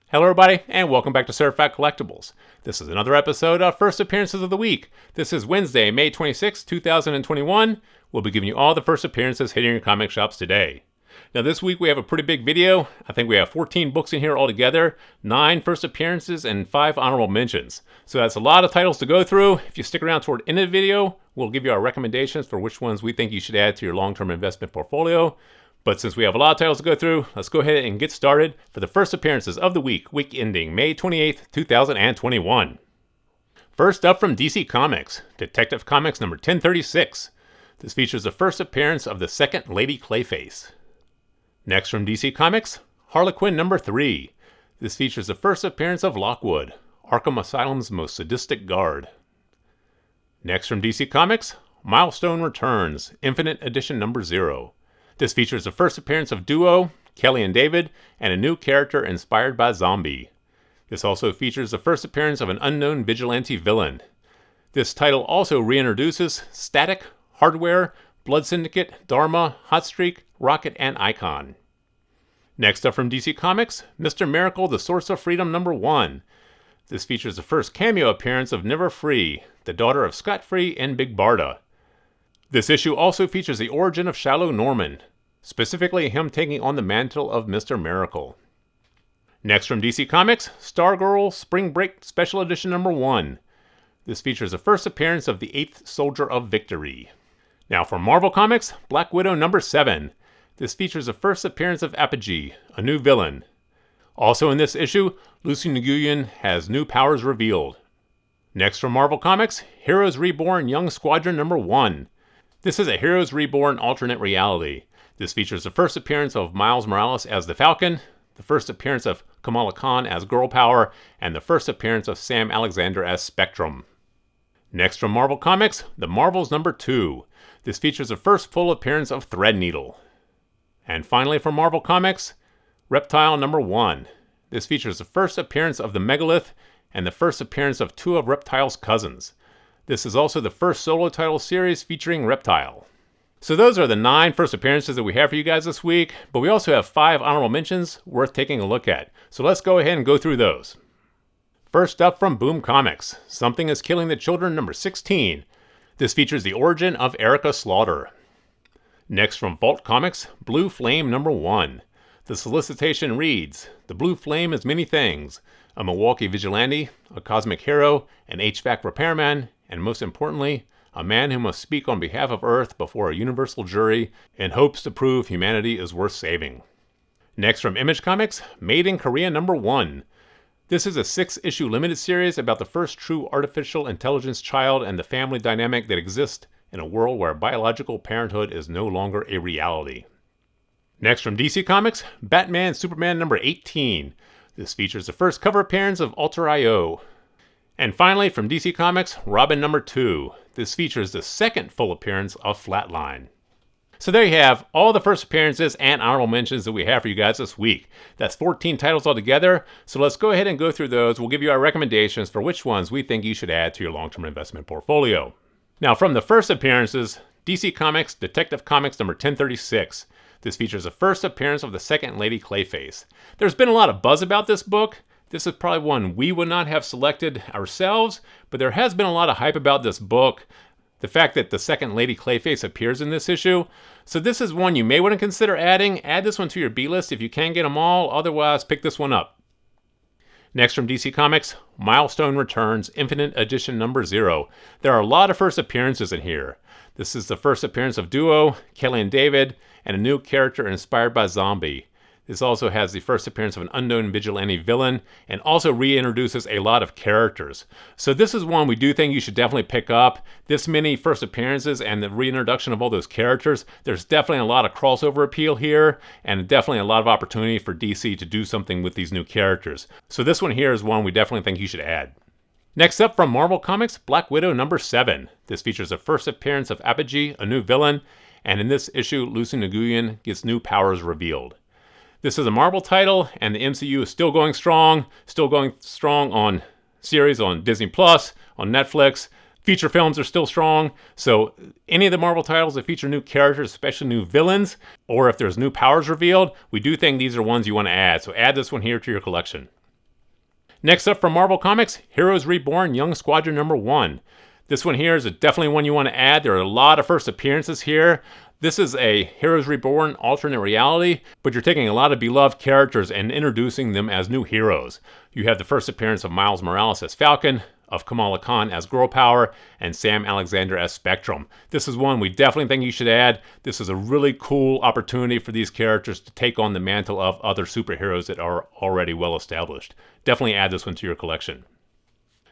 Hello everybody, and welcome back to Certified Collectibles. This is another episode of First Appearances of the Week. This is Wednesday, May 26, 2021. We'll be giving you all the first appearances hitting your comic shops today. Now this week we have a pretty big video. I think we have 14 books in here altogether, 9 first appearances, and 5 honorable mentions. So that's a lot of titles to go through. If you stick around toward the end of the video, we'll give you our recommendations for which ones we think you should add to your long-term investment portfolio. But since we have a lot of titles to go through, let's go ahead and get started for the first appearances of the week ending May 28th, 2021. First up from DC Comics, Detective Comics number 1036. This features the first appearance of the second Lady Clayface. Next from DC Comics, Harlequin number 3. This features the first appearance of Lockwood, Arkham Asylum's most sadistic guard. Next from DC Comics, Milestone Returns, Infinite Edition number 0. This features the first appearance of Duo, Kelly and David, and a new character inspired by Zombie. This also features the first appearance of an unknown vigilante villain. This title also reintroduces Static, Hardware, Blood Syndicate, Dharma, Hotstreak, Rocket, and Icon. Next up from DC Comics, Mr. Miracle, The Source of Freedom number 1. This features the first cameo appearance of Never Free, the daughter of Scott Free and Big Barda. This issue also features the origin of Shiloh Norman, specifically him taking on the mantle of Mr. Miracle. Next from DC Comics, Stargirl Spring Break Special Edition number 1. This features the first appearance of the 8th Soldier of Victory. Now from Marvel Comics, Black Widow number 7. This features the first appearance of Apogee, a new villain. Also in this issue, Lucy Nguyen has new powers revealed. Next from Marvel Comics, Heroes Reborn Young Squadron number 1. This is a Heroes Reborn alternate reality. This features the first appearance of Miles Morales as the Falcon, the first appearance of Kamala Khan as Girl Power, and the first appearance of Sam Alexander as Spectrum. Next from Marvel Comics, The Marvels number 2. This features the first full appearance of Threadneedle. And finally from Marvel Comics, Reptile number 1. This features the first appearance of the Megalith and the first appearance of 2 of Reptile's cousins. This is also the first solo title series featuring Reptile. So those are the 9 first appearances that we have for you guys this week, but we also have 5 honorable mentions worth taking a look at. So let's go ahead and go through those. First up from Boom Comics, Something is Killing the Children number 16. This features the origin of Erica Slaughter. Next from Vault Comics, Blue Flame number 1. The solicitation reads, The Blue Flame is many things. A Milwaukee vigilante, a cosmic hero, an HVAC repairman, and most importantly, a man who must speak on behalf of Earth before a universal jury in hopes to prove humanity is worth saving. Next from Image Comics, Made in Korea number 1. This is a 6-issue limited series about the first true artificial intelligence child and the family dynamic that exists in a world where biological parenthood is no longer a reality. Next from DC Comics, Batman Superman number 18. This features the first cover appearance of Alter I.O. And finally, from DC Comics, Robin number 2. This features the second full appearance of Flatline. So there you have all the first appearances and honorable mentions that we have for you guys this week. That's 14 titles altogether, so let's go ahead and go through those. We'll give you our recommendations for which ones we think you should add to your long-term investment portfolio. Now from the first appearances, DC Comics Detective Comics number 1036. This features the first appearance of the second Lady Clayface. There's been a lot of buzz about this book. This is probably one we would not have selected ourselves, but there has been a lot of hype about this book. The fact that the second Lady Clayface appears in this issue. So this is one you may want to consider adding. Add this one to your B-list if you can get them all. Otherwise, pick this one up. Next from DC Comics, Milestone Returns Infinite Edition number 0. There are a lot of first appearances in here. This is the first appearance of Duo, Kelly and David, and a new character inspired by Zombie. This also has the first appearance of an unknown vigilante villain and also reintroduces a lot of characters. So this is one we do think you should definitely pick up. This many first appearances and the reintroduction of all those characters, there's definitely a lot of crossover appeal here and definitely a lot of opportunity for DC to do something with these new characters. So this one here is one we definitely think you should add. Next up from Marvel Comics, Black Widow number 7. This features the first appearance of Apogee, a new villain, and in this issue, Lucy Nguyen gets new powers revealed. This is a Marvel title, and the MCU is still going strong on series on Disney+, on Netflix. Feature films are still strong, so any of the Marvel titles that feature new characters, especially new villains, or if there's new powers revealed, we do think these are ones you want to add, so add this one here to your collection. Next up from Marvel Comics, Heroes Reborn Young Squadron Number One. This one here is definitely one you want to add. There are a lot of first appearances here. This is a Heroes Reborn alternate reality, but you're taking a lot of beloved characters and introducing them as new heroes. You have the first appearance of Miles Morales as Falcon, of Kamala Khan as Girl Power, and Sam Alexander as Spectrum. This is one we definitely think you should add. This is a really cool opportunity for these characters to take on the mantle of other superheroes that are already well established. Definitely add this one to your collection.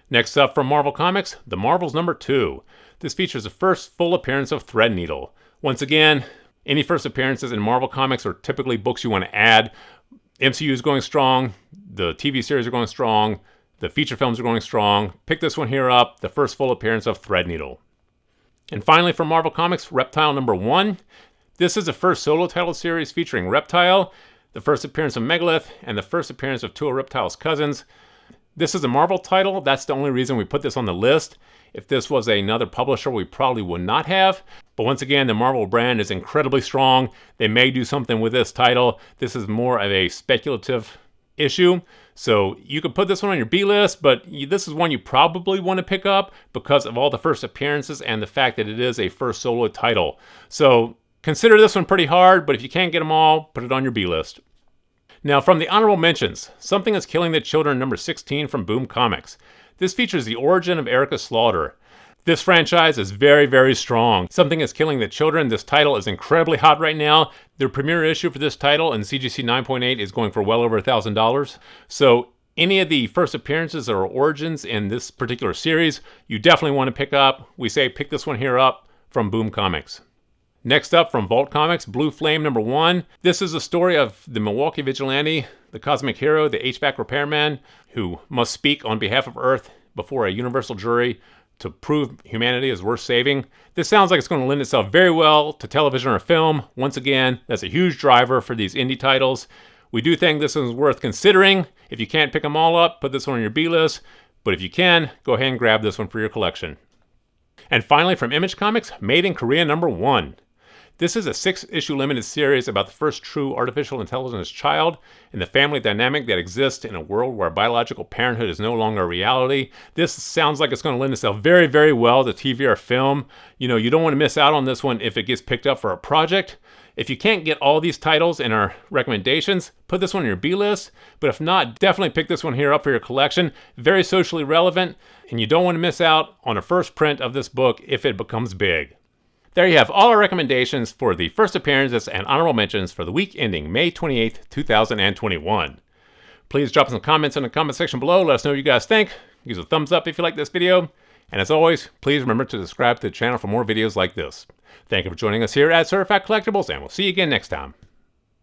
Next up from Marvel Comics, The Marvels Number 2. This features the first full appearance of Threadneedle. Once again, any first appearances in Marvel Comics are typically books you want to add. MCU is going strong, the TV series are going strong, the feature films are going strong. Pick this one here up, the first full appearance of Threadneedle. And finally from Marvel Comics, Reptile Number One. This is the first solo title series featuring Reptile, the first appearance of Megalith, and the first appearance of two of Reptile's cousins. This is a Marvel title. That's the only reason we put this on the list. If this was another publisher, we probably would not have. But once again, the Marvel brand is incredibly strong. They may do something with this title. This is more of a speculative issue. So you could put this one on your B list, but this is one you probably want to pick up because of all the first appearances and the fact that it is a first solo title. So consider this one pretty hard, but if you can't get them all, put it on your B list. Now from the honorable mentions, Something is Killing the Children number 16 from Boom Comics. This features the origin of Erica Slaughter. This franchise is very, very strong. Something is Killing the Children. This title is incredibly hot right now. The premiere issue for this title in CGC 9.8 is going for well over $1,000. So any of the first appearances or origins in this particular series, you definitely want to pick up. We say pick this one here up from Boom Comics. Next up from Vault Comics, Blue Flame number 1. This is a story of the Milwaukee vigilante, the cosmic hero, the HVAC repairman, who must speak on behalf of Earth before a universal jury to prove humanity is worth saving. This sounds like it's going to lend itself very well to television or film. Once again, that's a huge driver for these indie titles. We do think this is worth considering. If you can't pick them all up, put this one on your B list. But if you can, go ahead and grab this one for your collection. And finally, from Image Comics, Made in Korea number 1. This is a 6-issue limited series about the first true artificial intelligence child and the family dynamic that exists in a world where biological parenthood is no longer a reality. This sounds like it's going to lend itself very, very well to TV or film. You know, you don't want to miss out on this one if it gets picked up for a project. If you can't get all these titles in our recommendations, put this one on your B list. But if not, definitely pick this one here up for your collection. Very socially relevant, and you don't want to miss out on a first print of this book if it becomes big. There you have all our recommendations for the first appearances and honorable mentions for the week ending May 28th, 2021. Please drop some comments in the comment section below. Let us know what you guys think. Give us a thumbs up if you like this video. And as always, please remember to subscribe to the channel for more videos like this. Thank you for joining us here at Certified Collectibles, and we'll see you again next time.